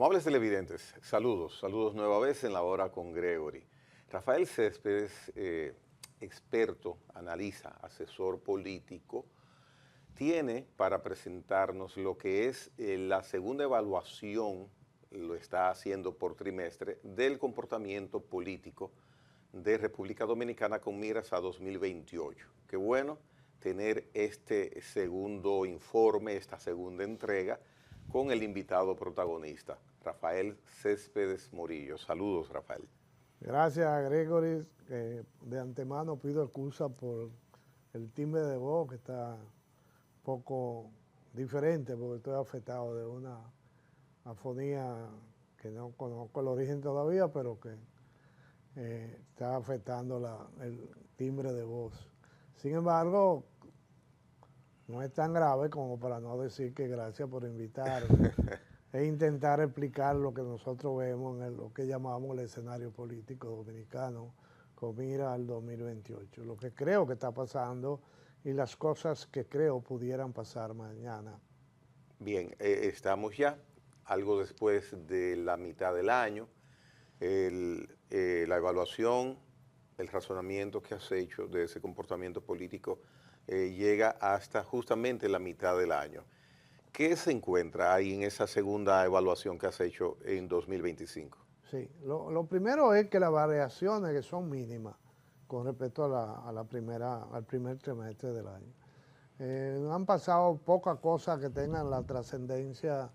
Amables televidentes, saludos nueva vez en la hora con Gregory. Rafael Céspedes, experto, analiza, asesor político, tiene para presentarnos lo que es la segunda evaluación, lo está haciendo por trimestre, del comportamiento político de República Dominicana con miras a 2028. Qué bueno tener este segundo informe, esta segunda entrega, con el invitado protagonista, Rafael Céspedes Morillo. Saludos, Rafael. Gracias, Gregory. De antemano pido excusa por el timbre de voz que está un poco diferente porque estoy afectado de una afonía que no conozco el origen todavía, pero que está afectando el timbre de voz. Sin embargo, no es tan grave como para no decir que gracias por invitarme. Es intentar explicar lo que nosotros vemos en lo que llamamos el escenario político dominicano con mira al 2028, lo que creo que está pasando y las cosas que creo pudieran pasar mañana. Bien, estamos ya algo después de la mitad del año. La evaluación, el razonamiento que has hecho de ese comportamiento político llega hasta justamente la mitad del año. ¿Qué se encuentra ahí en esa segunda evaluación que has hecho en 2025? Sí, lo primero es que las variaciones que son mínimas con respecto al primer trimestre del año. Han pasado pocas cosas que tengan la trascendencia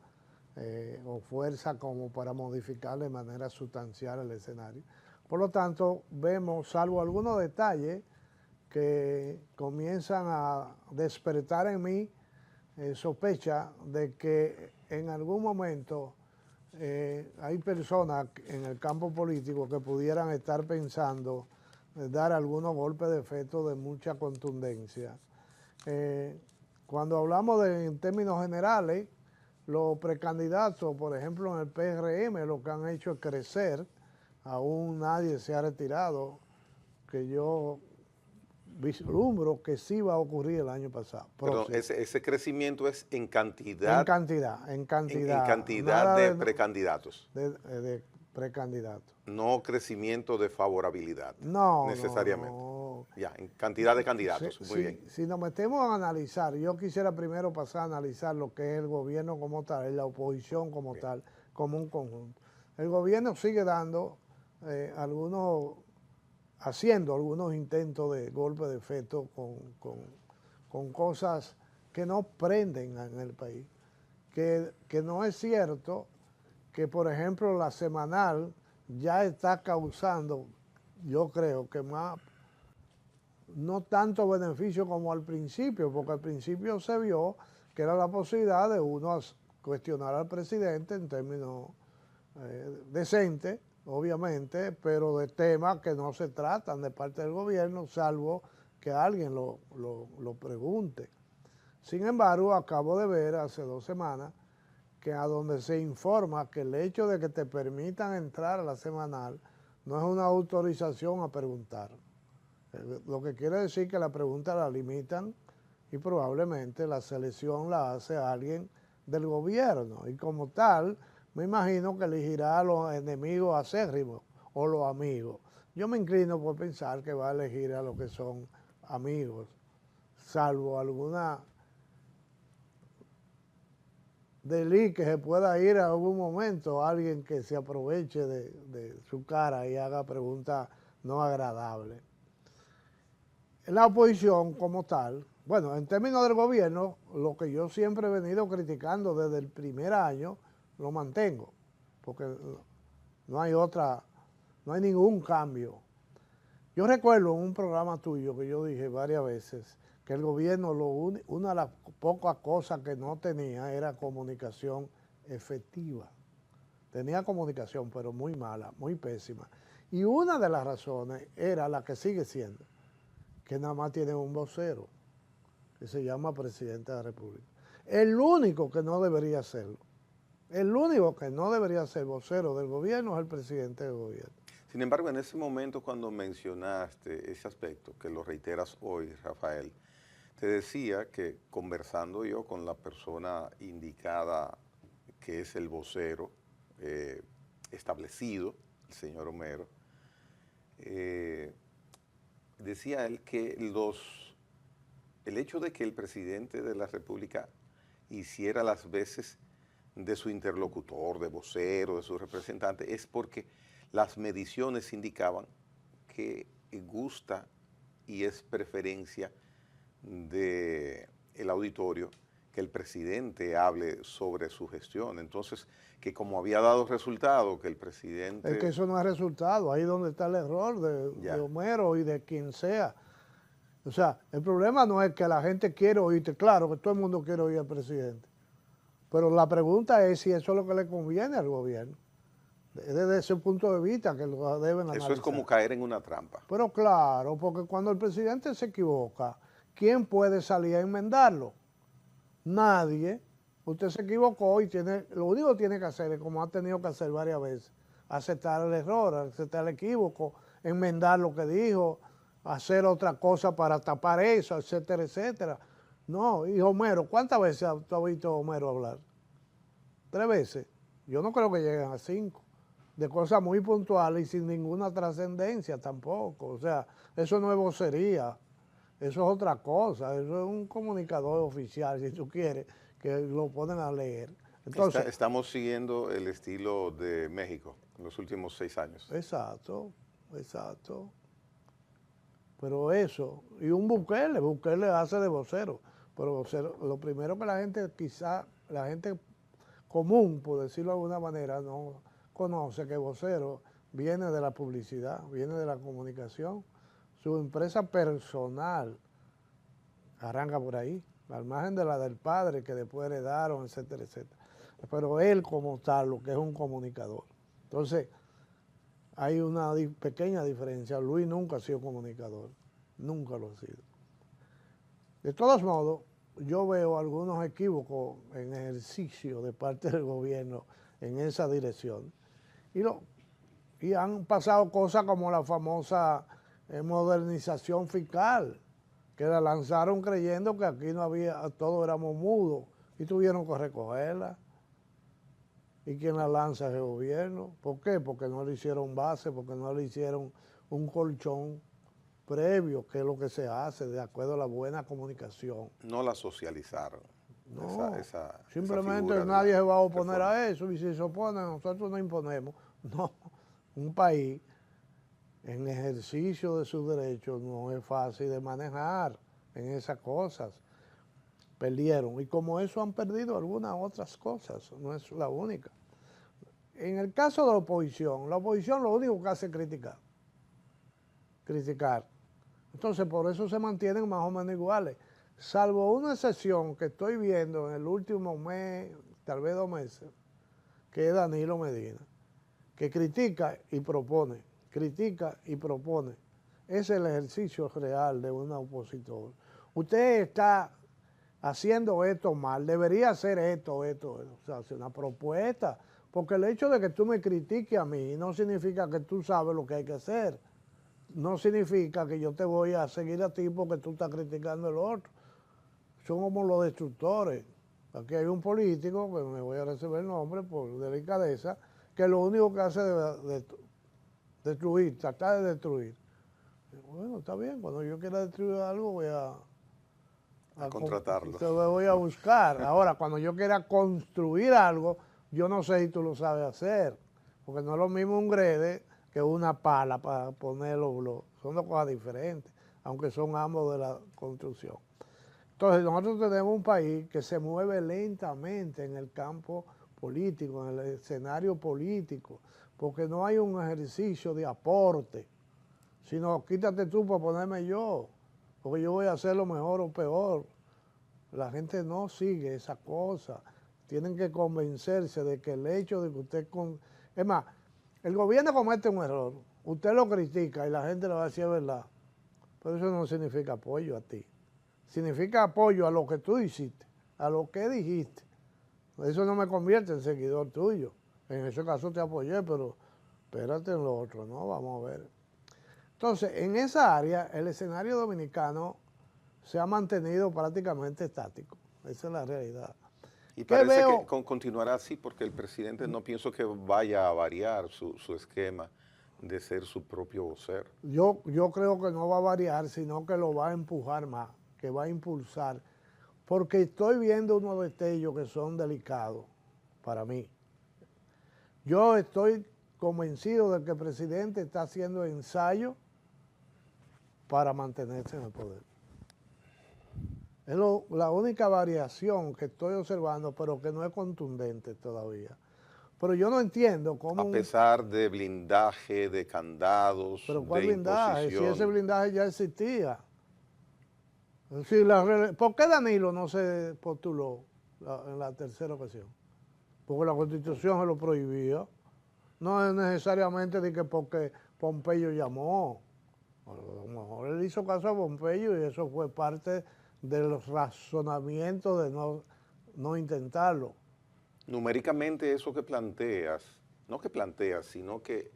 o fuerza como para modificar de manera sustancial el escenario. Por lo tanto, vemos, salvo algunos detalles que comienzan a despertar en mí sospecha de que en algún momento hay personas en el campo político que pudieran estar pensando dar algunos golpes de efecto de mucha contundencia. Cuando hablamos en términos generales, los precandidatos, por ejemplo en el PRM, lo que han hecho es crecer, aún nadie se ha retirado, que yo vislumbro que sí va a ocurrir el año pasado. Perdón, ese crecimiento es en cantidad. En cantidad. En cantidad de precandidatos. De precandidatos. No crecimiento de favorabilidad. No, necesariamente. No. Ya, en cantidad de candidatos. Muy bien. Si nos metemos a analizar, yo quisiera primero pasar a analizar lo que es el gobierno como tal, la oposición como tal, como un conjunto. El gobierno sigue dando haciendo algunos intentos de golpe de efecto con cosas que no prenden en el país. Que no es cierto que, por ejemplo, la semanal ya está causando, yo creo que más, no tanto beneficio como al principio, porque al principio se vio que era la posibilidad de uno cuestionar al presidente en términos decentes, obviamente, pero de temas que no se tratan de parte del gobierno, salvo que alguien lo pregunte. Sin embargo, acabo de ver hace 2 semanas que a donde se informa que el hecho de que te permitan entrar a la semanal no es una autorización a preguntar. Lo que quiere decir que la pregunta la limitan y probablemente la selección la hace alguien del gobierno y como tal me imagino que elegirá a los enemigos acérrimos o los amigos. Yo me inclino por pensar que va a elegir a los que son amigos, salvo alguna delito que se pueda ir a algún momento, alguien que se aproveche de su cara y haga preguntas no agradables. La oposición como tal, bueno, en términos del gobierno, lo que yo siempre he venido criticando desde el primer año, lo mantengo, porque no hay ningún cambio. Yo recuerdo en un programa tuyo que yo dije varias veces que el gobierno, una de las pocas cosas que no tenía era comunicación efectiva. Tenía comunicación, pero muy mala, muy pésima. Y una de las razones era la que sigue siendo, que nada más tiene un vocero, que se llama presidente de la República. El único que no debería serlo, el único que no debería ser vocero del gobierno es el presidente del gobierno. Sin embargo, en ese momento cuando mencionaste ese aspecto, que lo reiteras hoy, Rafael, te decía que conversando yo con la persona indicada que es el vocero establecido, el señor Homero, decía él que el hecho de que el presidente de la República hiciera las veces de su interlocutor, de vocero, de su representante, es porque las mediciones indicaban que gusta y es preferencia del auditorio que el presidente hable sobre su gestión. Entonces, que como había dado resultado, que el presidente... Es que eso no es resultado, ahí es donde está el error de Homero y de quien sea. O sea, el problema no es que la gente quiere oírte, claro que todo el mundo quiere oír al presidente, pero la pregunta es si eso es lo que le conviene al gobierno. Desde ese punto de vista que lo deben analizar. Eso es como caer en una trampa. Pero claro, porque cuando el presidente se equivoca, ¿quién puede salir a enmendarlo? Nadie. Usted se equivocó y lo único que tiene que hacer es, como ha tenido que hacer varias veces, aceptar el error, aceptar el equívoco, enmendar lo que dijo, hacer otra cosa para tapar eso, etcétera, etcétera. No, y Homero, ¿cuántas veces tú has visto a Homero hablar? 3 veces. Yo no creo que lleguen a 5. De cosas muy puntuales y sin ninguna trascendencia tampoco. O sea, eso no es vocería, eso es otra cosa, eso es un comunicador oficial, si tú quieres, que lo ponen a leer. Entonces, estamos siguiendo el estilo de México en los últimos 6 años. Exacto, exacto. Pero eso, y un Bukele hace de vocero, pero vocero, lo primero que la gente, quizá, la gente común, por decirlo de alguna manera, no conoce que vocero viene de la publicidad, viene de la comunicación. Su empresa personal arranca por ahí, al margen de la del padre que después heredaron, etcétera, etcétera. Pero él como tal, lo que es un comunicador. Entonces, hay una pequeña diferencia. Luis nunca ha sido comunicador, nunca lo ha sido. De todos modos, yo veo algunos equívocos en ejercicio de parte del gobierno en esa dirección. Y han pasado cosas como la famosa modernización fiscal, que la lanzaron creyendo que aquí no había, todos éramos mudos, y tuvieron que recogerla. ¿Y quién la lanza es el gobierno? ¿Por qué? Porque no le hicieron base, porque no le hicieron un colchón previo, que es lo que se hace de acuerdo a la buena comunicación. No la socializaron. No, esa simplemente esa nadie se va a oponer a eso, y si se opone, nosotros no imponemos. No, un país en ejercicio de sus derechos no es fácil de manejar en esas cosas. Perdieron, y como eso han perdido algunas otras cosas, no es la única. En el caso de la oposición lo único que hace es criticar. Entonces por eso se mantienen más o menos iguales, salvo una excepción que estoy viendo en el último mes, tal vez 2 meses, que es Danilo Medina, que critica y propone, critica y propone. Ese es el ejercicio real de un opositor. Usted está haciendo esto mal, debería hacer esto. O sea, hacer una propuesta, porque el hecho de que tú me critiques a mí no significa que tú sabes lo que hay que hacer. No significa que yo te voy a seguir a ti porque tú estás criticando al otro. Son como los destructores. Aquí hay un político, que me voy a reservar el nombre por delicadeza, que lo único que hace es destruir, tratar de destruir. Bueno, está bien, cuando yo quiera destruir algo voy a contratarlo. Te voy a buscar. Ahora, cuando yo quiera construir algo, yo no sé si tú lo sabes hacer, porque no es lo mismo un grede que una pala para poner los bloques. Son 2 cosas diferentes, aunque son ambos de la construcción. Entonces, nosotros tenemos un país que se mueve lentamente en el campo político, en el escenario político, porque no hay un ejercicio de aporte, sino quítate tú para ponerme yo, porque yo voy a hacerlo mejor o peor. La gente no sigue esa cosa. Tienen que convencerse de que el hecho de que usted... Es más, el gobierno comete un error, usted lo critica y la gente le va a decir verdad, pero eso no significa apoyo a ti. Significa apoyo a lo que tú hiciste, a lo que dijiste. Eso no me convierte en seguidor tuyo. En ese caso te apoyé, pero espérate en lo otro, ¿no? Vamos a ver. Entonces, en esa área, el escenario dominicano se ha mantenido prácticamente estático. Esa es la realidad. Y ¿Qué parece veo? que continuará así porque el presidente no pienso que vaya a variar su esquema de ser su propio vocero. Yo creo que no va a variar, sino que lo va a empujar más, que va a impulsar, porque estoy viendo unos destellos que son delicados para mí. Yo estoy convencido de que el presidente está haciendo ensayos para mantenerse en el poder. Es la única variación que estoy observando, pero que no es contundente todavía. Pero yo no entiendo cómo... A pesar de blindaje, de candados, Pero ¿cuál de blindaje? Si ese imposición. blindaje ya existía. Si ¿por qué Danilo no se postuló en la tercera ocasión? Porque la Constitución se lo prohibía. No es necesariamente de que porque Pompeyo llamó. A lo mejor él hizo caso a Pompeyo y eso fue parte de los razonamientos de no intentarlo. Numéricamente eso que planteas, no que planteas, sino que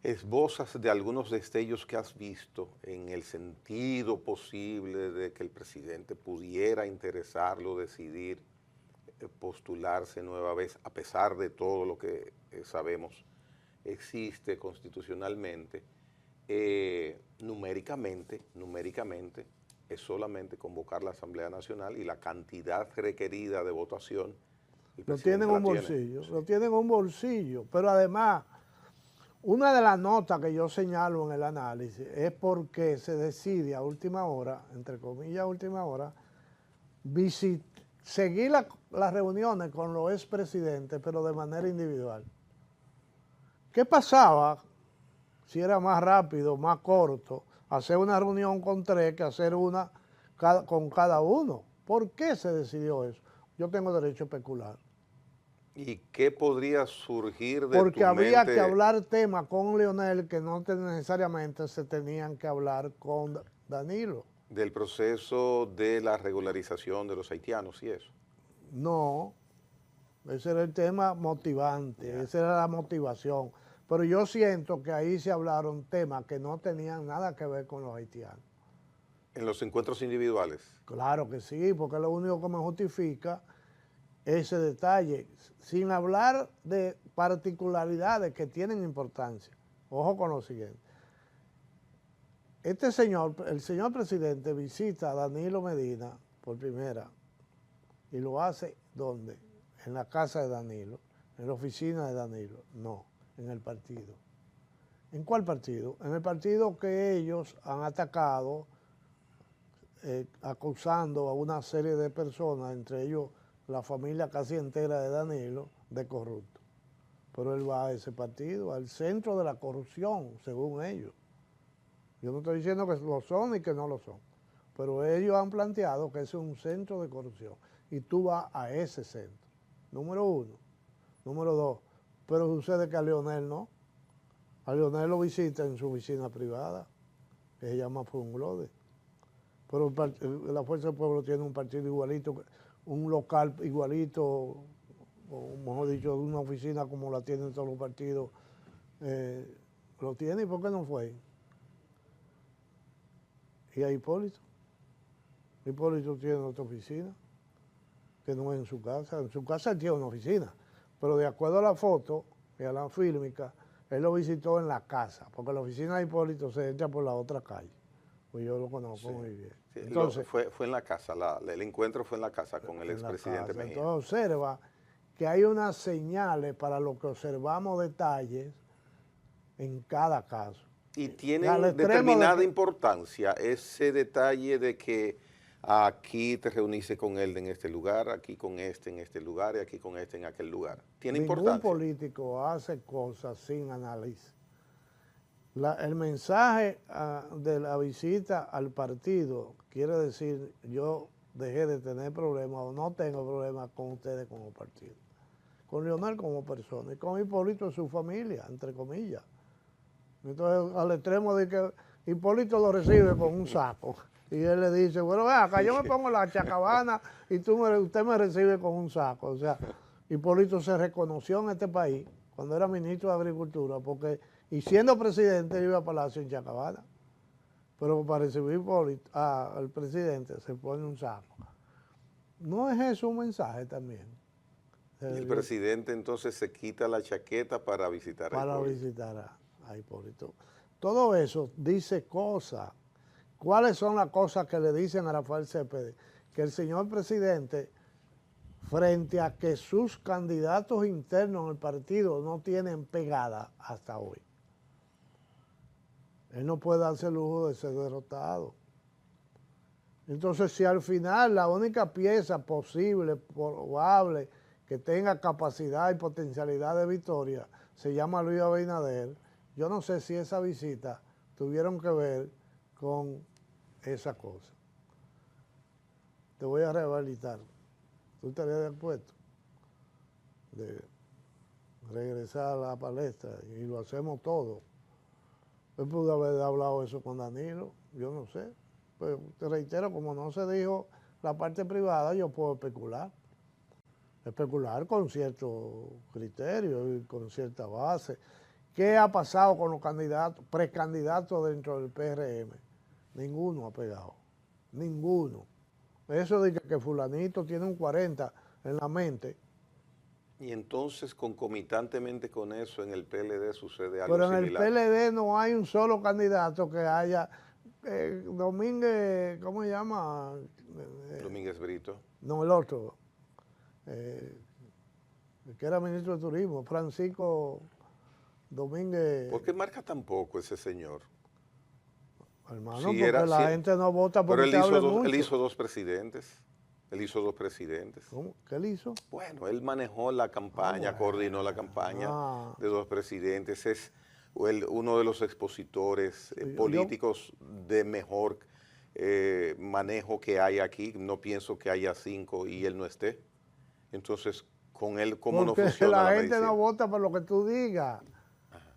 esbozas de algunos destellos que has visto en el sentido posible de que el presidente pudiera interesarlo, decidir postularse nueva vez, a pesar de todo lo que sabemos existe constitucionalmente, numéricamente es solamente convocar la Asamblea Nacional y la cantidad requerida de votación. Lo tienen en un bolsillo, lo tienen en un bolsillo, pero además, una de las notas que yo señalo en el análisis es porque se decide a última hora, entre comillas a última hora, seguir las reuniones con los expresidentes, pero de manera individual. ¿Qué pasaba si era más rápido, más corto, hacer una reunión con 3 que hacer una con cada uno? ¿Por qué se decidió eso? Yo tengo derecho a especular. ¿Y qué podría surgir de Porque tu había mente? que hablar temas con Leonel que no necesariamente se tenían que hablar con Danilo. Del proceso de la regularización de los haitianos y eso. No, ese era el tema motivante, esa era la motivación. Pero yo siento que ahí se hablaron temas que no tenían nada que ver con los haitianos. En los encuentros individuales. Claro que sí, porque es lo único que me justifica ese detalle, sin hablar de particularidades que tienen importancia. Ojo con lo siguiente. Este señor, el señor presidente visita a Danilo Medina por primera y lo hace ¿dónde? En la casa de Danilo, en la oficina de Danilo. No, en el partido. ¿En cuál partido? En el partido que ellos han atacado, acusando a una serie de personas, entre ellos la familia casi entera de Danilo, de corrupto. Pero él va a ese partido, al centro de la corrupción, según ellos. Yo no estoy diciendo que lo son ni que no lo son, pero ellos han planteado que ese es un centro de corrupción y tú vas a ese centro. Número 1. Número 2, pero sucede que a Leonel no. A Leonel lo visita en su oficina privada, que se llama Funglode. Pero la Fuerza del Pueblo tiene un partido igualito, un local igualito, o mejor dicho, una oficina como la tienen todos los partidos. Lo tiene, ¿y por qué no fue? Y a Hipólito. Hipólito tiene otra oficina, que no es en su casa. En su casa él tiene una oficina, pero de acuerdo a la foto y a la fílmica, él lo visitó en la casa, porque la oficina de Hipólito se entra por la otra calle. Pues yo lo conozco muy bien. Sí, entonces, fue en la casa, el encuentro fue en la casa con el expresidente Mejía. Entonces observa que hay unas señales para lo que observamos detalles en cada caso. Y tiene determinada importancia ese detalle de que aquí te reuniste con él en este lugar, aquí con este en este lugar y aquí con este en aquel lugar. ¿Tiene importancia? Ningún político hace cosas sin análisis. El mensaje de la visita al partido quiere decir yo dejé de tener problemas o no tengo problemas con ustedes como partido. Con Leonel como persona y con Hipólito su familia, entre comillas. Entonces, al extremo de que Hipólito lo recibe con un saco. Y él le dice, bueno, vea, acá yo me pongo la chacabana y usted me recibe con un saco. O sea, Hipólito se reconoció en este país cuando era ministro de Agricultura, porque, y siendo presidente, iba a Palacio en chacabana. Pero para recibir al presidente se pone un saco. ¿No es eso un mensaje también? Y el presidente entonces se quita la chaqueta para visitar a Para Hipólito. visitar a Hipólito. Todo eso dice cosas. ¿Cuáles son las cosas que le dicen a Rafael Céspedes? Que el señor presidente, frente a que sus candidatos internos en el partido no tienen pegada hasta hoy, él no puede darse el lujo de ser derrotado. Entonces, si al final la única pieza posible, probable, que tenga capacidad y potencialidad de victoria, se llama Luis Abinader, yo no sé si esa visita tuvieron que ver con esa cosa. Te voy a rehabilitar. ¿Tú estarías de acuerdo de regresar a la palestra y lo hacemos todo? Él pudo haber hablado eso con Danilo, yo no sé. Pero te reitero, como no se dijo la parte privada, yo puedo especular con cierto criterio y con cierta base. ¿Qué ha pasado con los candidatos, precandidatos dentro del PRM? Ninguno ha pegado, ninguno. Eso de que fulanito tiene un 40 en la mente. Y entonces, concomitantemente con eso, en el PLD sucede algo Pero en el similar. PLD no hay un solo candidato que haya... Domínguez, ¿cómo se llama? Domínguez Brito. No, el otro. El que era ministro de Turismo, Francisco Domínguez. ¿Por qué marca tan poco ese señor? Hermano, Sí, porque la gente no vota pero porque te hable mucho. él hizo dos presidentes. Él hizo dos presidentes. ¿Cómo? ¿Qué él hizo? Bueno, él manejó la campaña, bueno. coordinó la campaña de dos presidentes. Es uno de los expositores políticos de mejor manejo que hay aquí. No pienso que haya 5 y él no esté. Entonces, con él, ¿cómo porque no funciona la la gente medicina? no vota por lo que tú digas.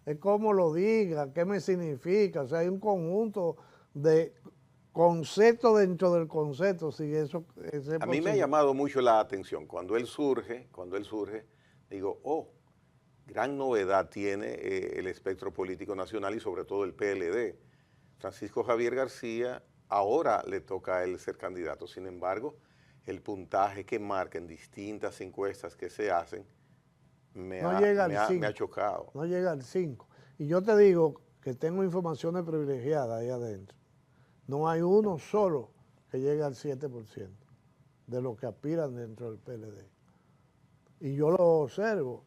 Es como lo diga, qué me significa. O sea, hay un conjunto de conceptos dentro del concepto. Si eso, A mí me ha llamado mucho la atención. Cuando él surge, digo, oh, gran novedad tiene el espectro político nacional y sobre todo el PLD. Francisco Javier García, ahora le toca a él ser candidato. Sin embargo, el puntaje que marca en distintas encuestas que se hacen me ha chocado. No llega al 5. Y yo te digo que tengo informaciones privilegiadas ahí adentro. No hay uno solo que llegue al 7% de los que aspiran dentro del PLD. Y yo lo observo.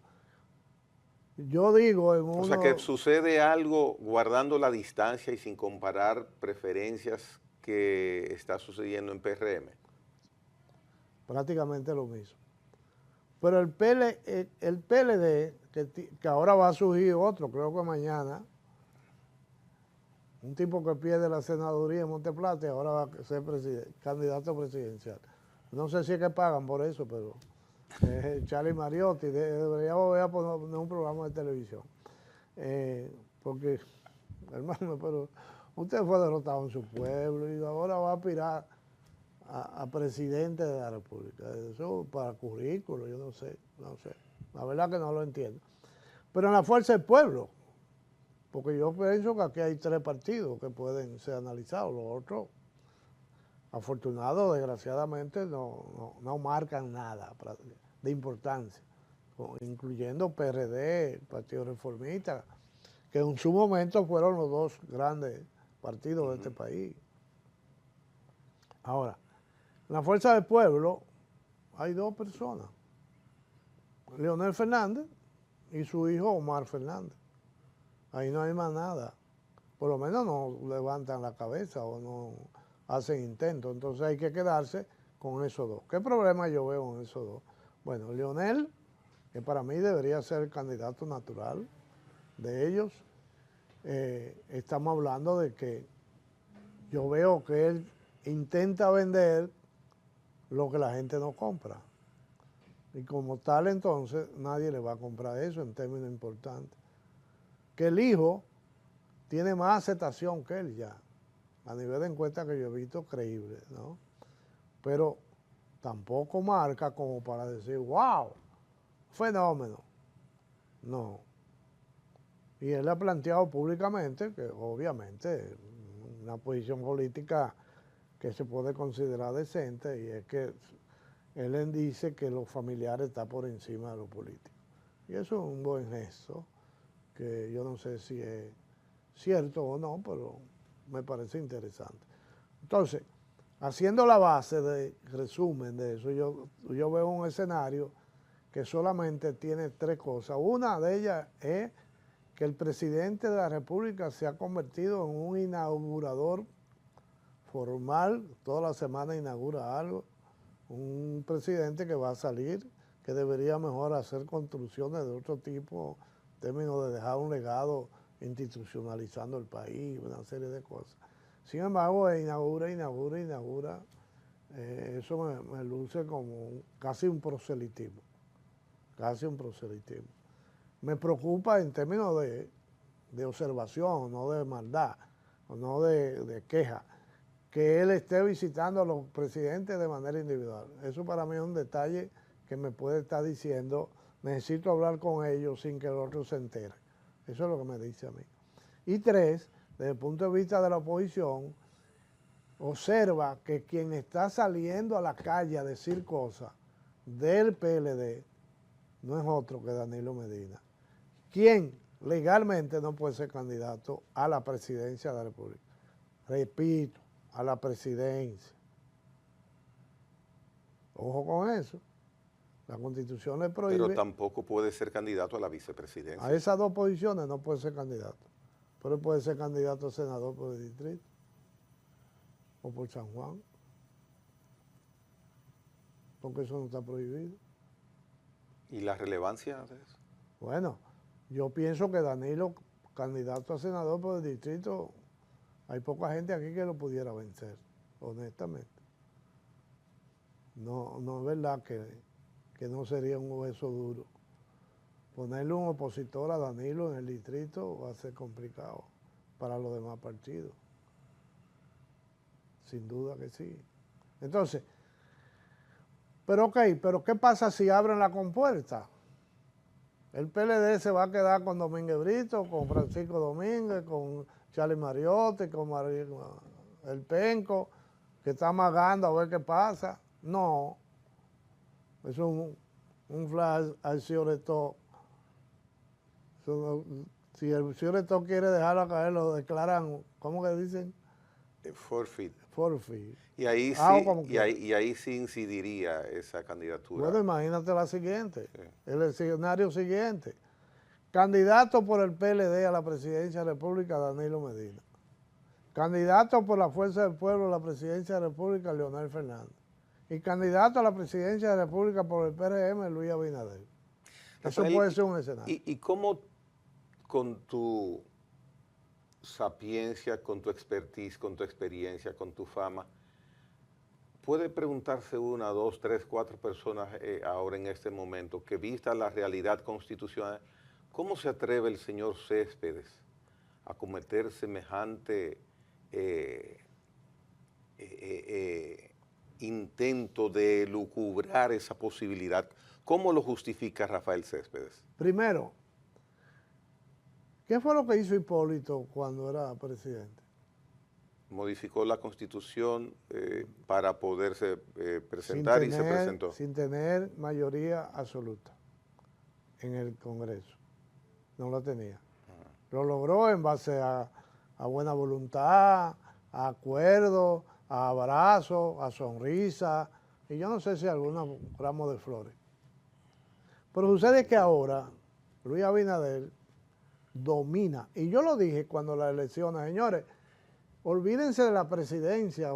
Yo digo en uno... O sea que sucede algo guardando la distancia y sin comparar preferencias que está sucediendo en PRM. Prácticamente lo mismo. Pero el PLD, que ahora va a surgir otro, creo que mañana, un tipo que pierde la senaduría en Monteplata y ahora va a ser candidato presidencial. No sé si es que pagan por eso, pero Charlie Mariotti, deberíamos ver a poner un programa de televisión. Porque, hermano, pero usted fue derrotado en su pueblo y ahora va a aspirar a presidente de la República. Eso para currículo, yo no sé. La verdad que no lo entiendo. Pero en la fuerza del pueblo, porque yo pienso que aquí hay 3 partidos que pueden ser analizados, los otros, afortunados, desgraciadamente, no marcan nada de importancia, incluyendo PRD, Partido Reformista, que en su momento fueron los 2 grandes partidos de este país. Ahora, en la fuerza del pueblo hay 2 personas, Leonel Fernández y su hijo Omar Fernández. Ahí no hay más nada. Por lo menos no levantan la cabeza o no hacen intentos. Entonces hay que quedarse con esos 2. ¿Qué problema yo veo en esos 2? Bueno, Leonel, que para mí debería ser el candidato natural de ellos, estamos hablando de que yo veo que él intenta vender lo que la gente no compra. Y como tal, entonces, nadie le va a comprar eso en términos importantes. Que el hijo tiene más aceptación que él ya, a nivel de encuesta que yo he visto creíble, ¿no? Pero tampoco marca como para decir, wow, fenómeno. No. Y él ha planteado públicamente que obviamente una posición política que se puede considerar decente, y es que él dice que los familiares están por encima de los políticos. Y eso es un buen gesto, que yo no sé si es cierto o no, pero me parece interesante. Entonces, haciendo la base de resumen de eso, yo veo un escenario que solamente tiene tres cosas. Una de ellas es que el presidente de la República se ha convertido en un inaugurador formal, toda la semana inaugura algo, un presidente que va a salir, que debería mejor hacer construcciones de otro tipo, en términos de dejar un legado institucionalizando el país, una serie de cosas. Sin embargo, inaugura, eso me luce como casi un proselitismo, Me preocupa en términos de observación, no de maldad, o no de queja, que él esté visitando a los presidentes de manera individual. Eso para mí es un detalle que me puede estar diciendo, necesito hablar con ellos sin que el otro se entere. Eso es lo que me dice a mí. Y tres, desde el punto de vista de la oposición, observa que quien está saliendo a la calle a decir cosas del PLD no es otro que Danilo Medina, quien legalmente no puede ser candidato a la presidencia de la República. Repito, a la presidencia. Ojo con eso. La Constitución le prohíbe. Pero tampoco puede ser candidato a la vicepresidencia. A esas dos posiciones no puede ser candidato. Pero puede ser candidato a senador por el distrito o por San Juan. Porque eso no está prohibido. ¿Y la relevancia de eso? Bueno, yo pienso que Danilo, candidato a senador por el distrito, hay poca gente aquí que lo pudiera vencer, honestamente. No es verdad que no sería un hueso duro. Ponerle un opositor a Danilo en el distrito va a ser complicado para los demás partidos. Sin duda que sí. Entonces, pero ¿qué pasa si abren la compuerta? El PLD se va a quedar con Domínguez Brito, con Francisco Domínguez, con Charlie Mariotti, con el Penco, que está amagando a ver qué pasa. No, eso es un flash al Cioretó. Si el Cioretó quiere dejarlo caer, lo declaran, ¿cómo que dicen? Forfeit. Forfeit. Y ahí sí, ahí sí incidiría esa candidatura. Bueno, imagínate la siguiente, Sí. el escenario siguiente. Candidato por el PLD a la presidencia de la República, Danilo Medina. Candidato por la Fuerza del Pueblo a la presidencia de la República, Leonel Fernández. Y candidato a la presidencia de la República por el PRM, Luis Abinader. Eso puede ser un escenario. ¿Y cómo con tu sapiencia, con tu expertise, con tu experiencia, con tu fama, puede preguntarse una, dos, tres, cuatro personas ahora en este momento que vista la realidad constitucional, ¿cómo se atreve el señor Céspedes a cometer semejante intento de lucubrar esa posibilidad? ¿Cómo lo justifica Rafael Céspedes? Primero, ¿qué fue lo que hizo Hipólito cuando era presidente? Modificó la Constitución para poderse presentar y se presentó. Sin tener mayoría absoluta en el Congreso. No la tenía. Lo logró en base a buena voluntad, a acuerdos, a abrazos, a sonrisas, y yo no sé si algunos ramos de flores. Pero sucede que ahora Luis Abinader domina, y yo lo dije cuando las elecciones, señores, olvídense de la presidencia,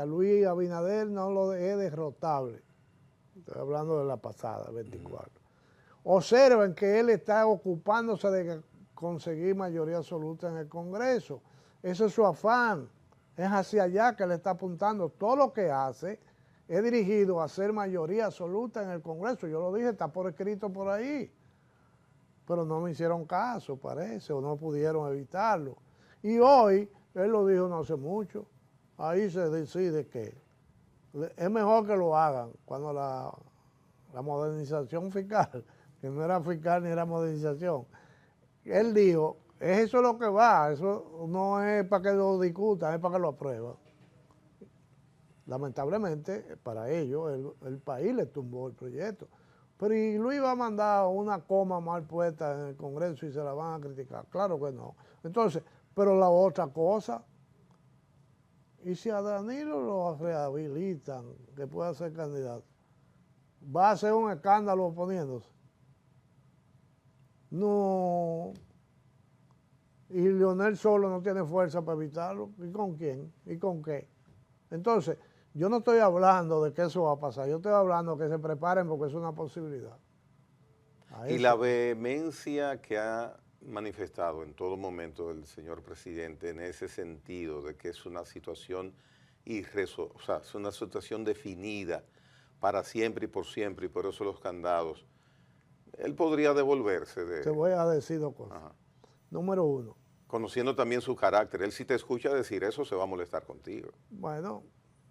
Luis Abinader no lo es derrotable. Estoy hablando de la pasada, 24. Observen que él está ocupándose de conseguir mayoría absoluta en el Congreso. Eso es su afán, es hacia allá que le está apuntando. Todo lo que hace es dirigido a hacer mayoría absoluta en el Congreso. Yo lo dije, está por escrito por ahí. Pero no me hicieron caso, parece, o no pudieron evitarlo. Y hoy, él lo dijo no hace mucho, ahí se decide que es mejor que lo hagan cuando la modernización fiscal, que no era fiscal ni era modernización, él dijo, eso es lo que va, eso no es para que lo discutan, es para que lo aprueben. Lamentablemente, para ellos, el país le tumbó el proyecto. Pero ¿y Luis va a mandar una coma mal puesta en el Congreso y se la van a criticar? Claro que no. Entonces, pero la otra cosa, y si a Danilo lo rehabilitan, que pueda ser candidato, va a ser un escándalo oponiéndose. No. Y Leonel solo no tiene fuerza para evitarlo. ¿Y con quién? ¿Y con qué? Entonces, yo no estoy hablando de que eso va a pasar, yo estoy hablando de que se preparen porque es una posibilidad. Y la vehemencia que ha manifestado en todo momento el señor presidente en ese sentido de que es una situación o sea, es una situación definida para siempre y por eso los candados, él podría devolverse de... Te voy a decir dos cosas. Ajá. Número uno. Conociendo también su carácter, él si te escucha decir eso se va a molestar contigo. Bueno,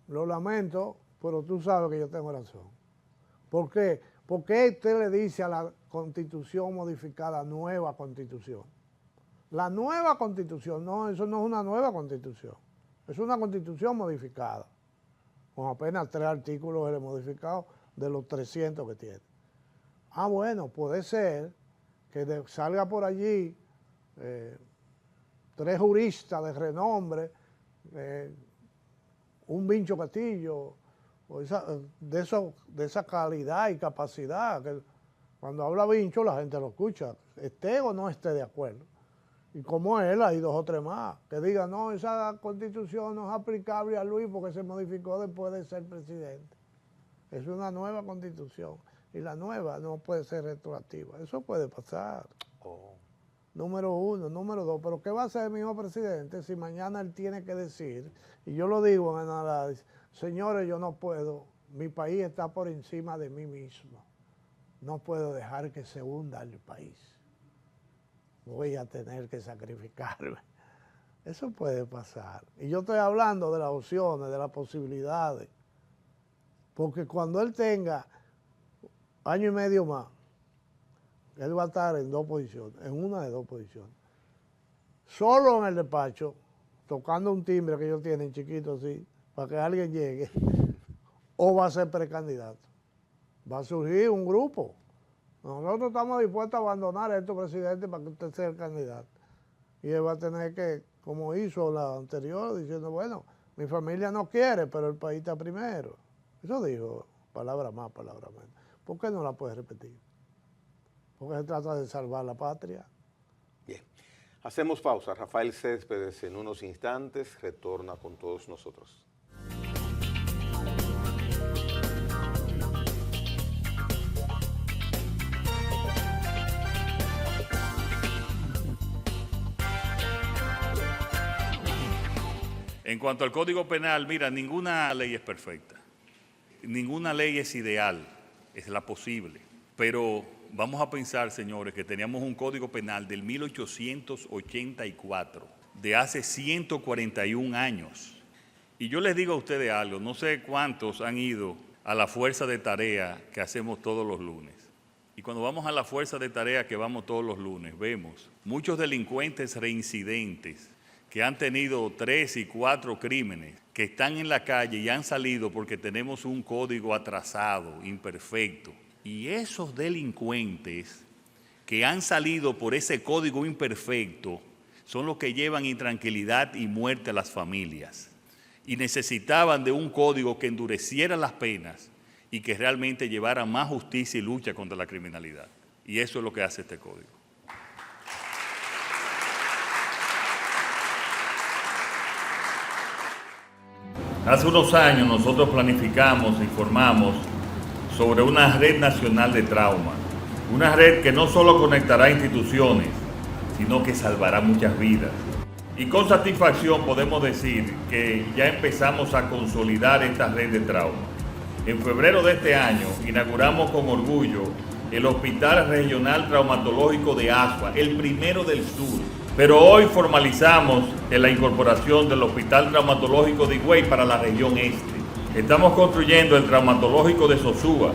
lo lamento, pero tú sabes que yo tengo razón. ¿Por qué? Porque usted le dice a la Constitución modificada nueva Constitución. La nueva Constitución, no, eso no es una nueva Constitución. Es una Constitución modificada, con apenas 3 artículos modificados de los 300 que tiene. Ah, bueno, puede ser que salga por allí 3 juristas de renombre, un Vincho Castillo, de esa calidad y capacidad, que cuando habla Vincho la gente lo escucha, esté o no esté de acuerdo. Y como él, hay 2 o 3 más, que digan, no, esa constitución no es aplicable a Luis porque se modificó después de ser presidente. Es una nueva constitución y la nueva no puede ser retroactiva. Eso puede pasar. Número 1, número 2, pero ¿qué va a hacer el mismo presidente si mañana él tiene que decir, y yo lo digo en análisis, señores, yo no puedo, mi país está por encima de mí mismo, no puedo dejar que se hunda el país, voy a tener que sacrificarme. Eso puede pasar. Y yo estoy hablando de las opciones, de las posibilidades, porque cuando él tenga año y medio más, él va a estar en 2 posiciones, en una de 2 posiciones. Solo en el despacho, tocando un timbre que ellos tienen chiquito así, para que alguien llegue, o va a ser precandidato. Va a surgir un grupo. Nosotros estamos dispuestos a abandonar a estos presidentes para que usted sea el candidato. Y él va a tener que, como hizo la anterior, diciendo, bueno, mi familia no quiere, pero el país está primero. Eso dijo, palabra más, palabra menos. ¿Por qué no la puedes repetir? Porque se trata de salvar la patria. Bien. Hacemos pausa. Rafael Céspedes en unos instantes retorna con todos nosotros. En cuanto al Código Penal, mira, ninguna ley es perfecta. Ninguna ley es ideal, es la posible. Pero vamos a pensar, señores, que teníamos un Código Penal del 1884, de hace 141 años. Y yo les digo a ustedes algo, no sé cuántos han ido a la fuerza de tarea que hacemos todos los lunes. Y cuando vamos a la fuerza de tarea que vamos todos los lunes, vemos muchos delincuentes reincidentes que han tenido 3 y 4 crímenes, que están en la calle y han salido porque tenemos un código atrasado, imperfecto. Y esos delincuentes que han salido por ese código imperfecto son los que llevan intranquilidad y muerte a las familias. Y necesitaban de un código que endureciera las penas y que realmente llevara más justicia y lucha contra la criminalidad. Y eso es lo que hace este código. Hace unos años nosotros planificamos y formamos sobre una red nacional de trauma, una red que no solo conectará instituciones, sino que salvará muchas vidas. Y con satisfacción podemos decir que ya empezamos a consolidar esta red de trauma. En febrero de este año inauguramos con orgullo el Hospital Regional Traumatológico de Asua, el primero del sur. Pero hoy formalizamos la incorporación del Hospital Traumatológico de Higüey para la región este. Estamos construyendo el traumatológico de Sosúa,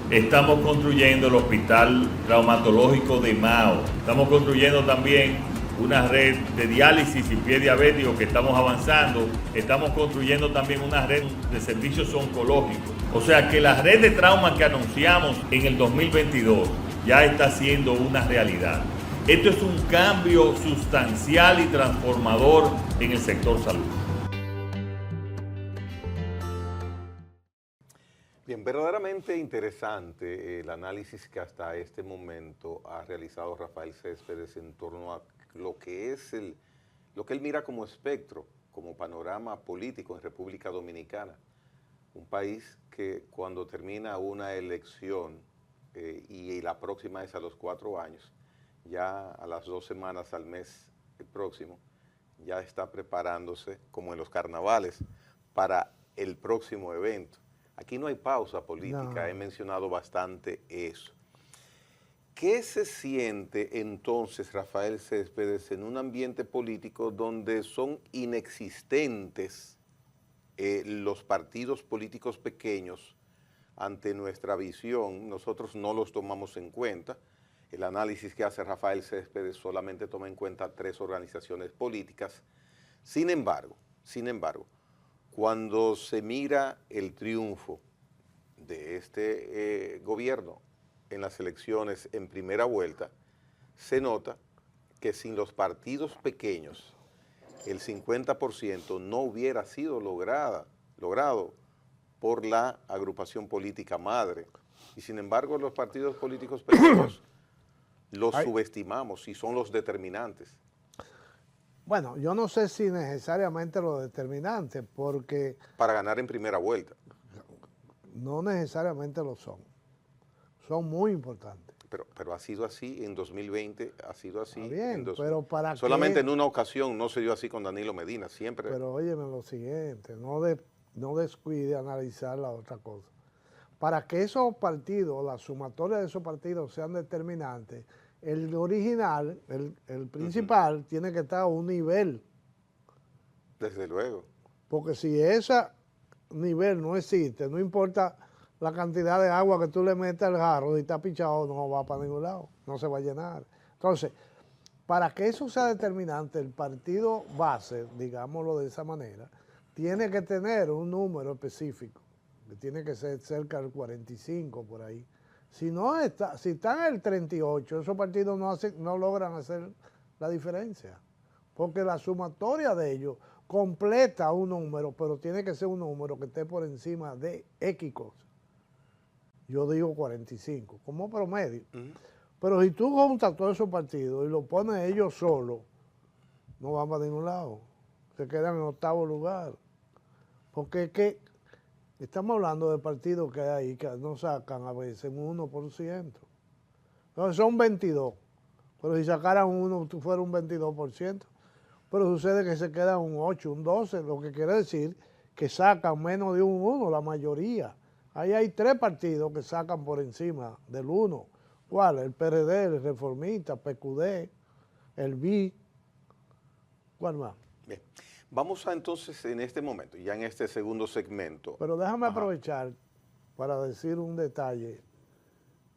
estamos construyendo el hospital traumatológico de Mao, estamos construyendo también una red de diálisis y pie diabético que estamos avanzando. Estamos construyendo también una red de servicios oncológicos. O sea que la red de trauma que anunciamos en el 2022 ya está siendo una realidad. Esto es un cambio sustancial y transformador en el sector salud. Bien, verdaderamente interesante el análisis que hasta este momento ha realizado Rafael Céspedes en torno a lo que es lo que él mira como espectro, como panorama político en República Dominicana, un país que cuando termina una elección y la próxima es a los 4 años, ya a las 2 semanas al mes próximo, ya está preparándose, como en los carnavales, para el próximo evento. Aquí no hay pausa política, No. he mencionado bastante eso. ¿Qué se siente entonces, Rafael Céspedes, en un ambiente político donde son inexistentes los partidos políticos pequeños ante nuestra visión? Nosotros no los tomamos en cuenta. El análisis que hace Rafael Céspedes solamente toma en cuenta 3 organizaciones políticas. Sin embargo, cuando se mira el triunfo de este gobierno en las elecciones en primera vuelta, se nota que sin los partidos pequeños el 50% no hubiera sido logrado por la agrupación política madre. Y sin embargo los partidos políticos pequeños los subestimamos y son los determinantes. Bueno, yo no sé si necesariamente los determinantes, porque Para ganar en primera vuelta. no necesariamente lo son. Son muy importantes. Pero ha sido así en 2020, ha sido así. Está bien, en pero ¿para solamente qué? en una ocasión no se dio así con Danilo Medina, siempre. Pero óyeme lo siguiente, no descuide analizar la otra cosa. Para que esos partidos, la sumatoria de esos partidos sean determinantes, el original, el principal, tiene que estar a un nivel. Desde luego. Porque si ese nivel no existe, no importa la cantidad de agua que tú le metes al jarro, y está pichado, no va para ningún lado, no se va a llenar. Entonces, para que eso sea determinante, el partido base, digámoslo de esa manera, tiene que tener un número específico, que tiene que ser cerca del 45 por ahí. Si están en el 38, esos partidos no logran hacer la diferencia, porque la sumatoria de ellos completa un número, pero tiene que ser un número que esté por encima de X cosas. Yo digo 45, como promedio. Pero si tú juntas todos esos partidos y los pones ellos solos, no van para ningún lado. Se quedan en 8º lugar. Porque es que estamos hablando de partidos que hay ahí que no sacan a veces un 1%. Entonces son 22. Pero si sacaran uno, fuera un 22%. Pero sucede que se quedan un 8, un 12, lo que quiere decir que sacan menos de un 1, la mayoría. Ahí hay 3 partidos que sacan por encima del 1. ¿Cuál? El PRD, el Reformista, PQD, el BI. ¿Cuál más? Bien. Vamos a entonces en este momento, ya en este segundo segmento. Pero déjame aprovechar para decir un detalle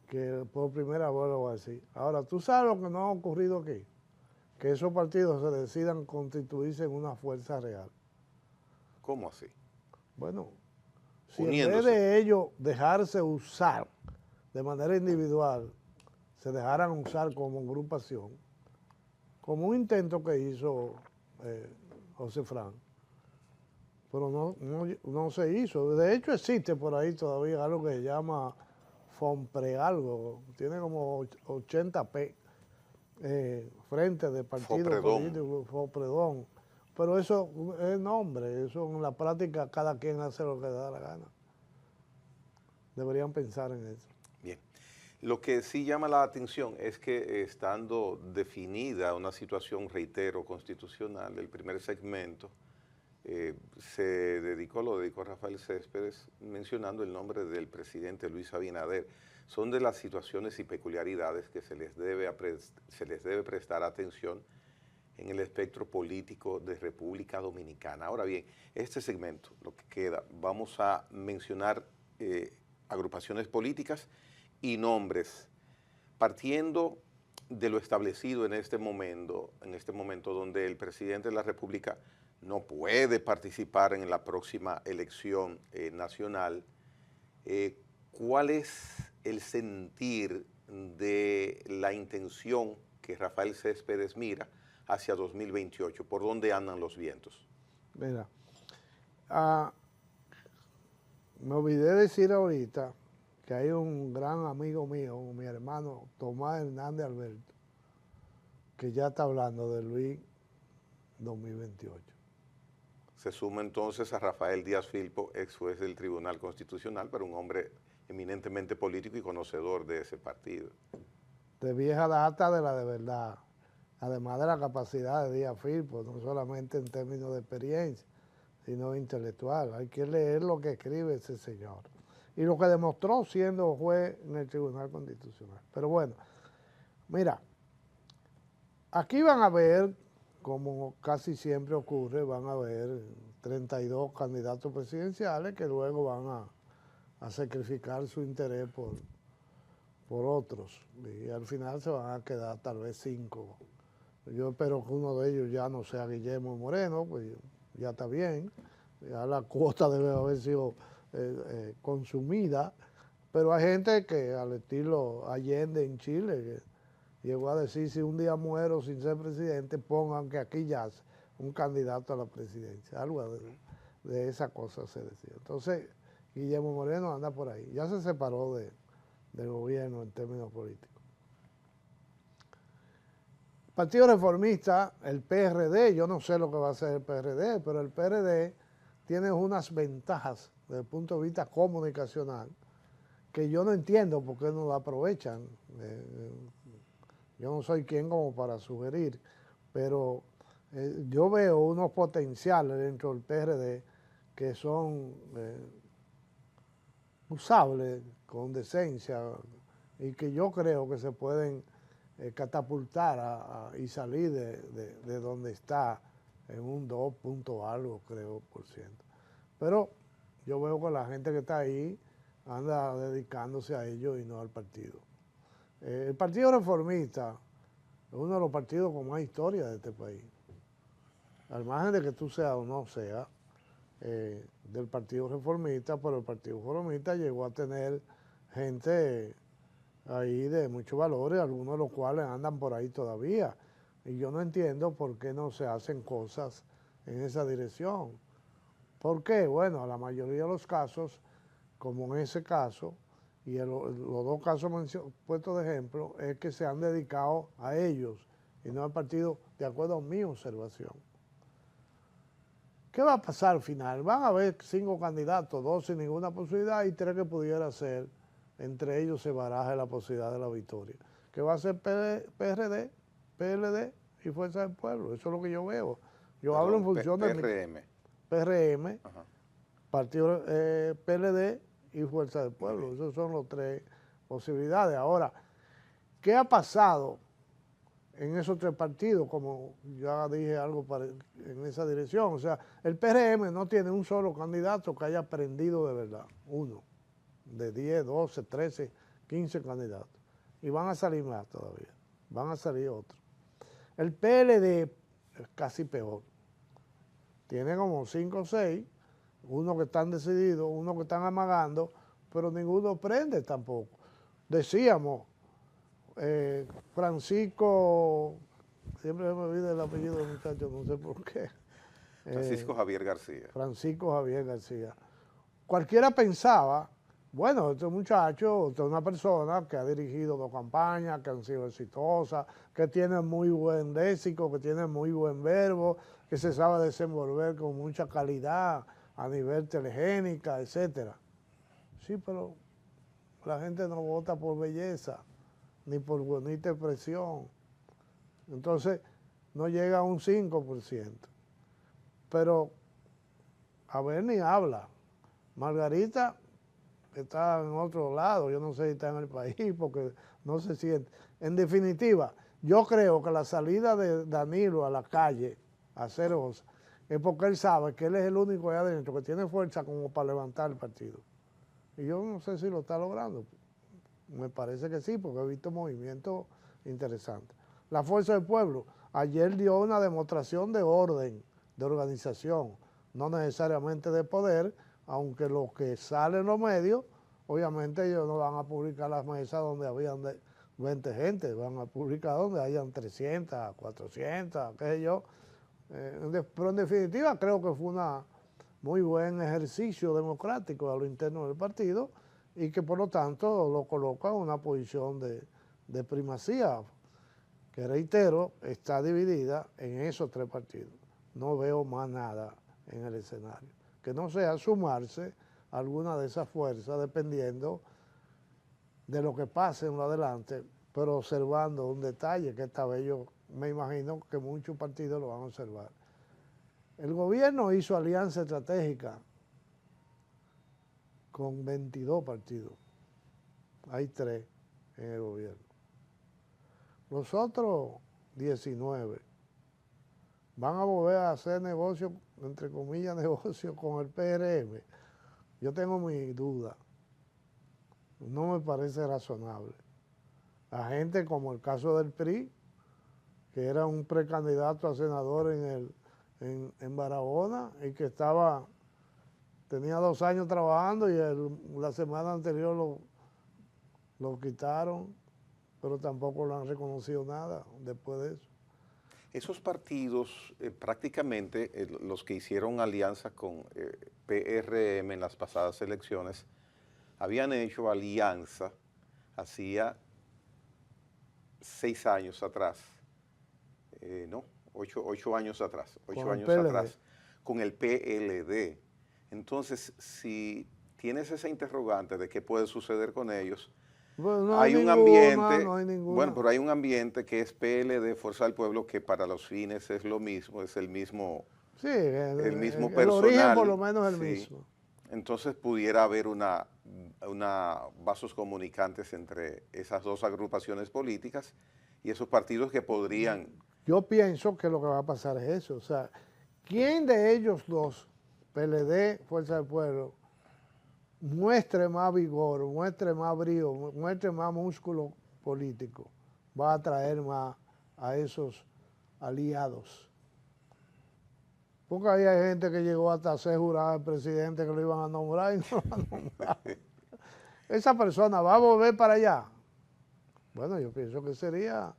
que por primera vez lo voy a decir. Ahora, ¿tú sabes lo que no ha ocurrido aquí? Que esos partidos se decidan constituirse en una fuerza real. ¿Cómo así? Bueno, si Uniéndose. en vez de ellos dejarse usar de manera individual, se dejaran usar como agrupación, como un intento que hizo José Fran, pero no se hizo. De hecho existe por ahí todavía algo que se llama FOMPRE algo, tiene como 80 frentes de partidos políticos, FOPREDON, pero eso es nombre, eso en la práctica cada quien hace lo que le da la gana. Deberían pensar en eso. Bien. Lo que sí llama la atención es que estando definida una situación, reitero, constitucional, el primer segmento lo dedicó Rafael Céspedes mencionando el nombre del presidente Luis Abinader. Son de las situaciones y peculiaridades que se les debe prestar atención en el espectro político de República Dominicana. Ahora bien, este segmento, lo que queda, vamos a mencionar agrupaciones políticas y nombres, partiendo de lo establecido en este momento donde el presidente de la República no puede participar en la próxima elección nacional, ¿cuál es el sentir de la intención que Rafael Céspedes mira hacia 2028? ¿Por dónde andan los vientos? Mira, me olvidé decir ahorita que hay un gran amigo mío, mi hermano Tomás Hernández Alberto, que ya está hablando de Luis 2028. Se suma entonces a Rafael Díaz Filpo, ex juez del Tribunal Constitucional, pero un hombre eminentemente político y conocedor de ese partido. De vieja data de la de verdad, además de la capacidad de Díaz Filpo, no solamente en términos de experiencia, sino intelectual. Hay que leer lo que escribe ese señor y lo que demostró siendo juez en el Tribunal Constitucional. Pero bueno, mira, aquí van a ver, como casi siempre ocurre, van a haber 32 candidatos presidenciales que luego van a sacrificar su interés por otros, y al final se van a quedar tal vez 5. Yo espero que uno de ellos ya no sea Guillermo Moreno, pues ya está bien, ya la cuota debe haber sido consumida, pero hay gente que al estilo Allende en Chile, que llegó a decir, si un día muero sin ser presidente, pongan que aquí yace un candidato a la presidencia, algo de esa cosa se decía. Entonces, Guillermo Moreno anda por ahí, ya se separó del gobierno en términos políticos. Partido Reformista, el PRD, yo no sé lo que va a hacer el PRD, pero el PRD tiene unas ventajas desde el punto de vista comunicacional que yo no entiendo por qué no la aprovechan. Yo no soy quien como para sugerir, pero yo veo unos potenciales dentro del PRD que son usables con decencia y que yo creo que se pueden catapultar y salir de donde está en un 2 punto algo, creo, por ciento. Pero yo veo que la gente que está ahí anda dedicándose a ello y no al partido. El Partido Reformista es uno de los partidos con más historia de este país. Al margen de que tú seas o no seas del Partido Reformista, pero el Partido Reformista llegó a tener gente ahí de muchos valores, algunos de los cuales andan por ahí todavía. Y yo no entiendo por qué no se hacen cosas en esa dirección. ¿Por qué? Bueno, la mayoría de los casos, como en ese caso, y los dos casos puestos de ejemplo, es que se han dedicado a ellos y no al partido, de acuerdo a mi observación. ¿Qué va a pasar al final? Van a haber 5 candidatos, 2 sin ninguna posibilidad y 3 que pudiera ser. Entre ellos se baraja la posibilidad de la victoria. ¿Qué va a ser PRD, PLD y Fuerza del Pueblo? Eso es lo que yo veo. Yo hablo en función de PRM, Partido PLD y Fuerza del Pueblo. Esas son las 3 posibilidades. Ahora, ¿qué ha pasado en esos 3 partidos? Como ya dije algo en esa dirección. O sea, el PRM no tiene un solo candidato que haya prendido de verdad. Uno. De 10, 12, 13, 15 candidatos. Y van a salir más todavía. Van a salir otros. El PLD es casi peor. Tiene como 5 o 6, uno que están decididos, uno que están amagando, pero ninguno prende tampoco. Decíamos, Francisco, siempre me olvida el apellido del muchacho, no sé por qué. Francisco Javier García. Francisco Javier García. Cualquiera pensaba, bueno, este muchacho, esta es una persona que ha dirigido 2 campañas, que han sido exitosas, que tiene muy buen léxico, que tiene muy buen verbo, que se sabe desenvolver con mucha calidad a nivel telegénica, etc. Sí, pero la gente no vota por belleza, ni por bonita expresión. Entonces, no llega a un 5%. Pero, a ver, ni habla. Margarita está en otro lado, yo no sé si está en el país porque no se siente. En definitiva, yo creo que la salida de Danilo a la calle a hacer cosas es porque él sabe que él es el único allá adentro que tiene fuerza como para levantar el partido. Y yo no sé si lo está logrando. Me parece que sí, porque he visto movimientos interesante. La Fuerza del Pueblo ayer dio una demostración de orden, de organización, no necesariamente de poder, aunque lo que sale en los medios, obviamente ellos no van a publicar las mesas donde habían 20 gente, van a publicar donde hayan 300, 400, qué sé yo. Pero en definitiva creo que fue un muy buen ejercicio democrático a lo interno del partido y que por lo tanto lo coloca en una posición de primacía, que reitero, está dividida en esos 3 partidos. No veo más nada en el escenario, que no sea sumarse a alguna de esas fuerzas dependiendo de lo que pase en lo adelante, pero observando un detalle que esta vez yo me imagino que muchos partidos lo van a observar. El gobierno hizo alianza estratégica con 22 partidos. Hay 3 en el gobierno. Los otros 19 van a volver a hacer negocio, entre comillas, negocio con el PRM. Yo tengo mi duda. No me parece razonable. La gente, como el caso del PRI, que era un precandidato a senador en Barahona y que tenía 2 años trabajando y la semana anterior lo quitaron, pero tampoco lo han reconocido nada después de eso. Esos partidos, prácticamente los que hicieron alianza con PRM en las pasadas elecciones, habían hecho alianza hacía 6 años atrás, no, 8 años atrás, 8 años atrás, con el PLD. Entonces, si tienes esa interrogante de qué puede suceder con ellos, Bueno, no hay un ninguna, ambiente, no hay ninguna. bueno, pero hay un ambiente que es PLD, Fuerza del Pueblo, que para los fines es lo mismo, es el mismo, Sí, el mismo el personal. origen por lo menos es el Sí. mismo. Entonces pudiera haber una vasos comunicantes entre esas 2 agrupaciones políticas y esos partidos que podrían... Yo pienso que lo que va a pasar es eso. O sea, ¿quién de ellos 2, PLD, Fuerza del Pueblo, muestre más vigor, muestre más brío, muestre más músculo político, va a atraer más a esos aliados? Porque ahí hay gente que llegó hasta ser jurado del presidente que lo iban a nombrar y no lo han nombrado. ¿Esa persona va a volver para allá? Bueno, yo pienso que sería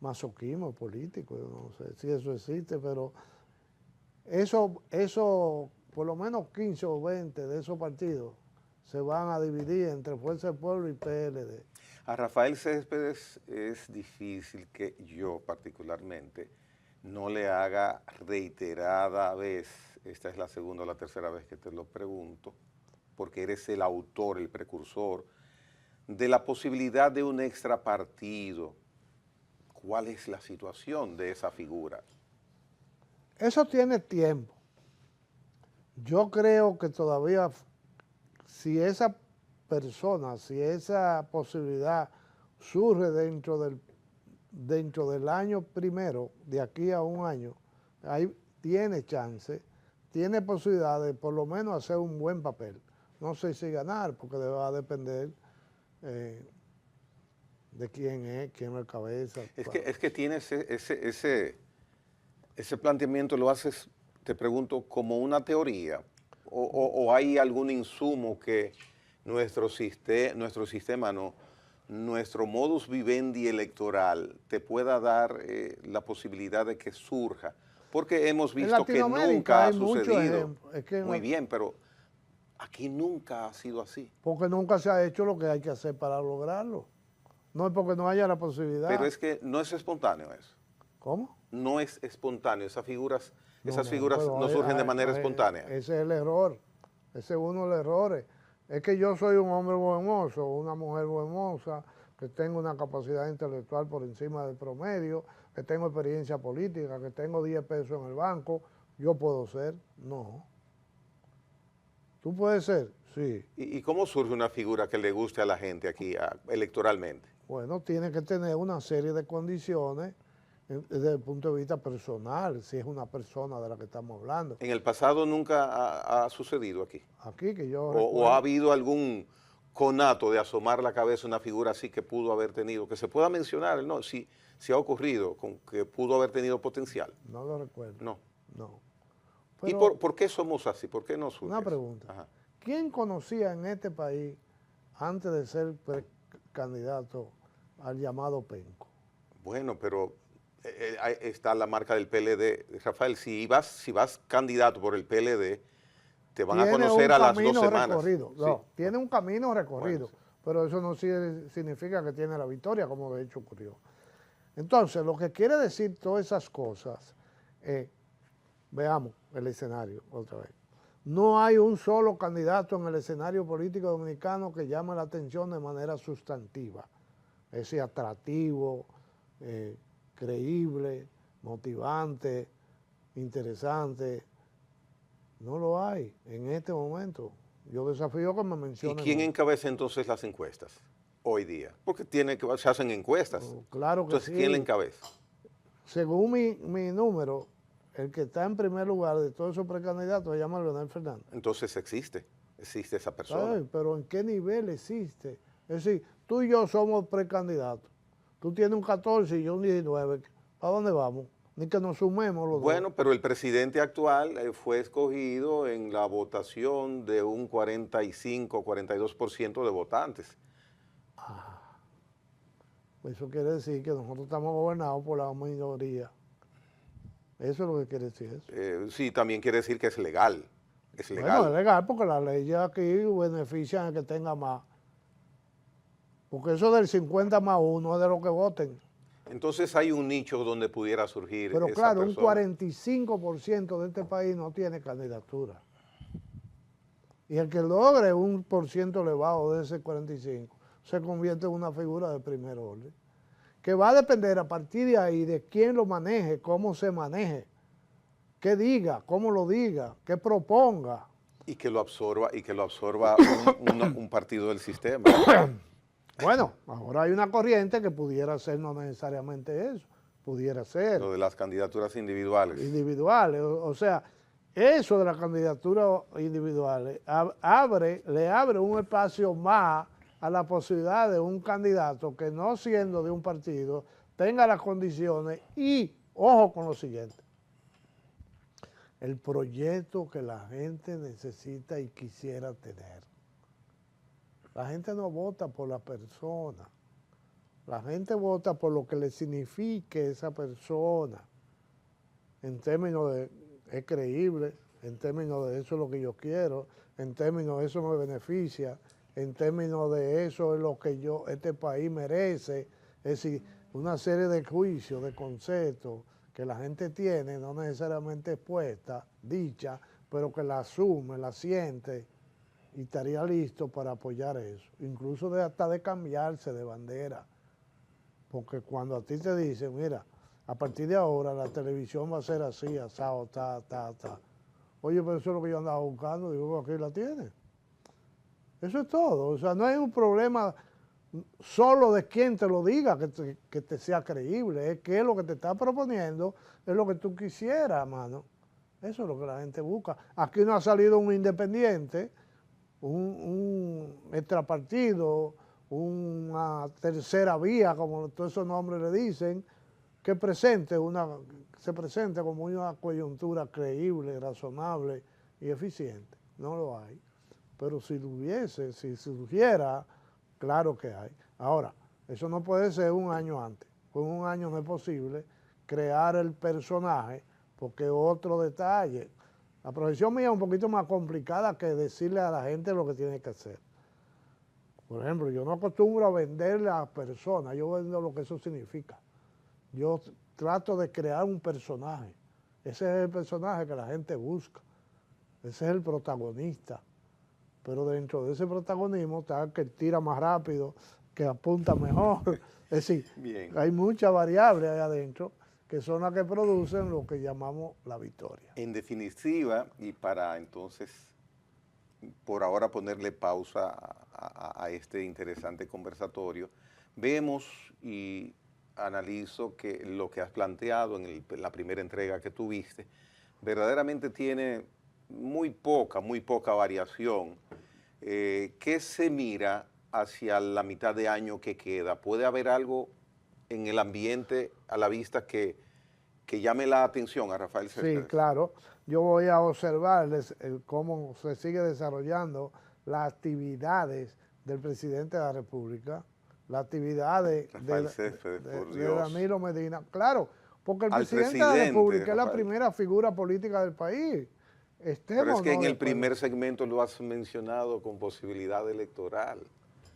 masoquismo político, yo no sé si eso existe, pero eso, por lo menos 15 o 20 de esos partidos se van a dividir entre Fuerza del Pueblo y PLD. A Rafael Céspedes es difícil que yo particularmente no le haga reiterada vez, esta es la segunda o la tercera vez que te lo pregunto, porque eres el autor, el precursor, de la posibilidad de un extra partido. ¿Cuál es la situación de esa figura? Eso tiene tiempo. Yo creo que todavía, si esa persona, si esa posibilidad surge dentro del año primero, de aquí a un año, ahí tiene chance, tiene posibilidad de por lo menos hacer un buen papel. No sé si ganar, porque va a depender de quién es el cabeza. Es que tienes ese planteamiento, lo haces, te pregunto, como una teoría, o hay algún insumo que nuestro sistema no, nuestro modus vivendi electoral te pueda dar la posibilidad de que surja, porque hemos visto que nunca ha sucedido. Es que muy bien, pero aquí nunca ha sido así. Porque nunca se ha hecho lo que hay que hacer para lograrlo. No es porque no haya la posibilidad. Pero es que no es espontáneo eso. ¿Cómo? No es espontáneo, esas figuras pero no surgen de manera espontánea. Ese es el error, ese es uno de los errores. Es que yo soy un hombre buen mozo, una mujer buen moza, que tengo una capacidad intelectual por encima del promedio, que tengo experiencia política, que tengo 10 pesos en el banco, yo puedo ser. No. ¿Tú puedes ser? Sí. ¿Y cómo surge una figura que le guste a la gente aquí electoralmente? Bueno, tiene que tener una serie de condiciones desde el punto de vista personal, si es una persona de la que estamos hablando. ¿En el pasado nunca ha sucedido aquí? Aquí que yo ¿O ha habido algún conato de asomar la cabeza una figura así que pudo haber tenido, que se pueda mencionar, no, si ha ocurrido, con que pudo haber tenido potencial? No lo recuerdo. No. No. ¿Y Pero por qué somos así? ¿Por qué no surge una eso? pregunta. Ajá. ¿Quién conocía en este país, antes de ser candidato, al llamado penco? Bueno, pero ahí está la marca del PLD. Rafael, si vas candidato por el PLD, te van a Tiene conocer un a las 2 camino semanas. recorrido. No, Sí. tiene un camino recorrido, Bueno, sí. pero eso no significa que tiene la victoria, como de hecho ocurrió. Entonces, lo que quiere decir todas esas cosas, veamos el escenario otra vez. No hay un solo candidato en el escenario político dominicano que llame la atención de manera sustantiva, es decir, atractivo, creíble, motivante, interesante. No lo hay en este momento. Yo desafío que me ¿Y mencionen. quién encabeza entonces las encuestas hoy día? Porque se hacen encuestas. Claro que Entonces, sí. ¿quién la encabeza? Según mi número, el que está en primer lugar de todos esos precandidatos se llama Leonel Fernández. Entonces existe esa persona. ¿Sabes? Pero ¿en qué nivel existe? Es decir, tú y yo somos precandidatos. Tú tienes un 14 y yo un 19. ¿A dónde vamos? Ni que nos sumemos los dos. Bueno, pero el presidente actual fue escogido en la votación de un 45-42% de votantes. Eso quiere decir que nosotros estamos gobernados por la minoría. Eso es lo que quiere decir eso. Sí, también quiere decir que es legal. Es legal. Bueno, es legal porque las leyes aquí benefician al que tenga más. Porque eso del 50+1 es de los que voten. Entonces hay un nicho donde pudiera surgir Pero esa claro, persona. un 45% de este país no tiene candidatura. Y el que logre un % elevado de ese 45 se convierte en una figura de primer orden, que va a depender a partir de ahí de quién lo maneje, cómo se maneje, qué diga, cómo lo diga, qué proponga. Y que lo absorba un partido del sistema. Bueno, ahora hay una corriente que pudiera ser no necesariamente eso, pudiera ser Lo de las candidaturas individuales. individuales, o sea, eso de las candidaturas individuales le abre un espacio más a la posibilidad de un candidato que no siendo de un partido tenga las condiciones y, ojo con lo siguiente, el proyecto que la gente necesita y quisiera tener. La gente no vota por la persona, la gente vota por lo que le signifique esa persona, en términos de es creíble, en términos de eso es lo que yo quiero, en términos de eso me beneficia, en términos de eso es lo que este país merece. Es decir, una serie de juicios, de conceptos que la gente tiene, no necesariamente expuesta, dicha, pero que la asume, la siente y estaría listo para apoyar eso. Incluso hasta de cambiarse de bandera. Porque cuando a ti te dicen, mira, a partir de ahora la televisión va a ser así, asado, ta. Oye, pero eso es lo que yo andaba buscando, digo, aquí la tiene. Eso es todo. O sea, no hay un problema solo de quien te lo diga que te sea creíble. Es que lo que te está proponiendo es lo que tú quisieras, mano. Eso es lo que la gente busca. Aquí no ha salido un independiente, un extrapartido, una tercera vía, como todos esos nombres le dicen, que se presente como una coyuntura creíble, razonable y eficiente. No lo hay. Pero si lo hubiese, si surgiera, claro que hay. Ahora, eso no puede ser un año antes. Con un año no es posible crear el personaje, porque otro detalle. La profesión mía es un poquito más complicada que decirle a la gente lo que tiene que hacer. Por ejemplo, yo no acostumbro a venderle a las personas, yo vendo lo que eso significa. Yo trato de crear un personaje. Ese es el personaje que la gente busca. Ese es el protagonista. Pero dentro de ese protagonismo está el que tira más rápido, que apunta mejor. Es decir, Bien. hay muchas variables ahí adentro que son las que producen lo que llamamos la victoria. En definitiva, y para entonces, por ahora ponerle pausa a este interesante conversatorio, vemos y analizo que lo que has planteado en la primera entrega que tuviste, verdaderamente tiene muy poca variación ¿qué se mira hacia la mitad de año que queda? ¿Puede haber algo en el ambiente a la vista que llame la atención a Rafael Sí, Céspedes? claro. Yo voy a observar cómo se sigue desarrollando las actividades del presidente de la República, las actividades Rafael Céspedes, por de Dios. Danilo Medina. Claro, porque el Al presidente de la presidente, República es la Rafael. primera figura política del país. Pero Estemos es que o en no de el primer acuerdo. segmento lo has mencionado con posibilidad electoral.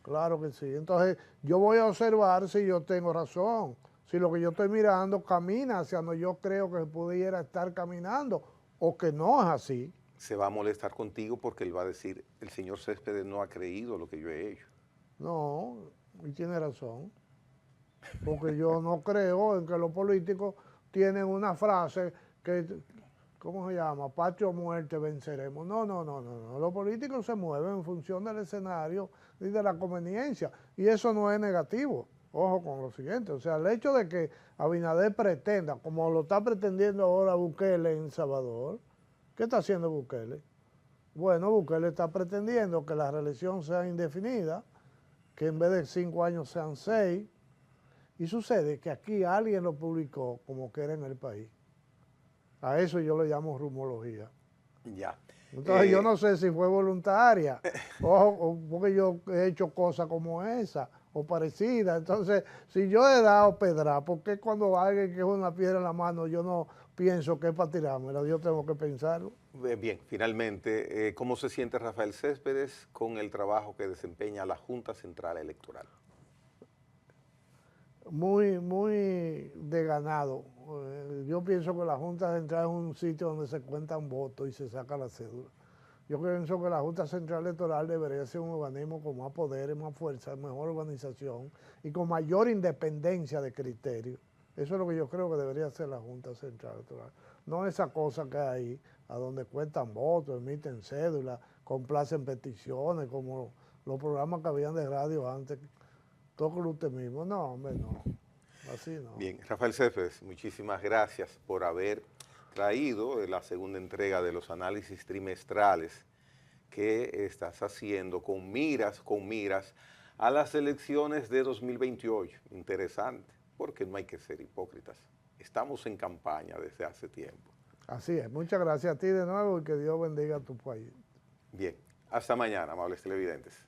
Claro que sí. Entonces, yo voy a observar si yo tengo razón, si lo que yo estoy mirando camina hacia donde yo creo que pudiera estar caminando, o que no es así. Se va a molestar contigo porque él va a decir, el señor Céspedes no ha creído lo que yo he hecho. No, y tiene razón. Porque yo no creo en que los políticos tienen una frase que, ¿cómo se llama? Patria o muerte venceremos. No, no, no, no, no. Los políticos se mueven en función del escenario y de la conveniencia. Y eso no es negativo. Ojo con lo siguiente. O sea, el hecho de que Abinader pretenda, como lo está pretendiendo ahora Bukele en Salvador, ¿qué está haciendo Bukele? Bueno, Bukele está pretendiendo que la reelección sea indefinida, que en vez de 5 años sean 6, y sucede que aquí alguien lo publicó como que era en el país. A eso yo le llamo rumología. Ya. Entonces yo no sé si fue voluntaria, o porque yo he hecho cosas como esa, o parecidas. Entonces, si yo he dado pedra, ¿por qué cuando alguien que es una piedra en la mano yo no pienso que es para tirármela? Yo tengo que pensarlo. Bien, finalmente, ¿cómo se siente Rafael Céspedes con el trabajo que desempeña la Junta Central Electoral? Muy de ganado. Yo pienso que la Junta Central es un sitio donde se cuentan votos y se saca la cédula. Yo pienso que la Junta Central Electoral debería ser un organismo con más poderes, más fuerza, mejor organización y con mayor independencia de criterio. Eso es lo que yo creo que debería ser la Junta Central Electoral. No esa cosa que hay ahí, a donde cuentan votos, emiten cédulas, complacen peticiones, como los programas que habían de radio antes. Tócalo usted mismo. No, hombre, no. Así no. Bien, Rafael Céspedes, muchísimas gracias por haber traído la segunda entrega de los análisis trimestrales que estás haciendo con miras a las elecciones de 2028. Interesante, porque no hay que ser hipócritas. Estamos en campaña desde hace tiempo. Así es. Muchas gracias a ti de nuevo y que Dios bendiga a tu país. Bien, hasta mañana, amables televidentes.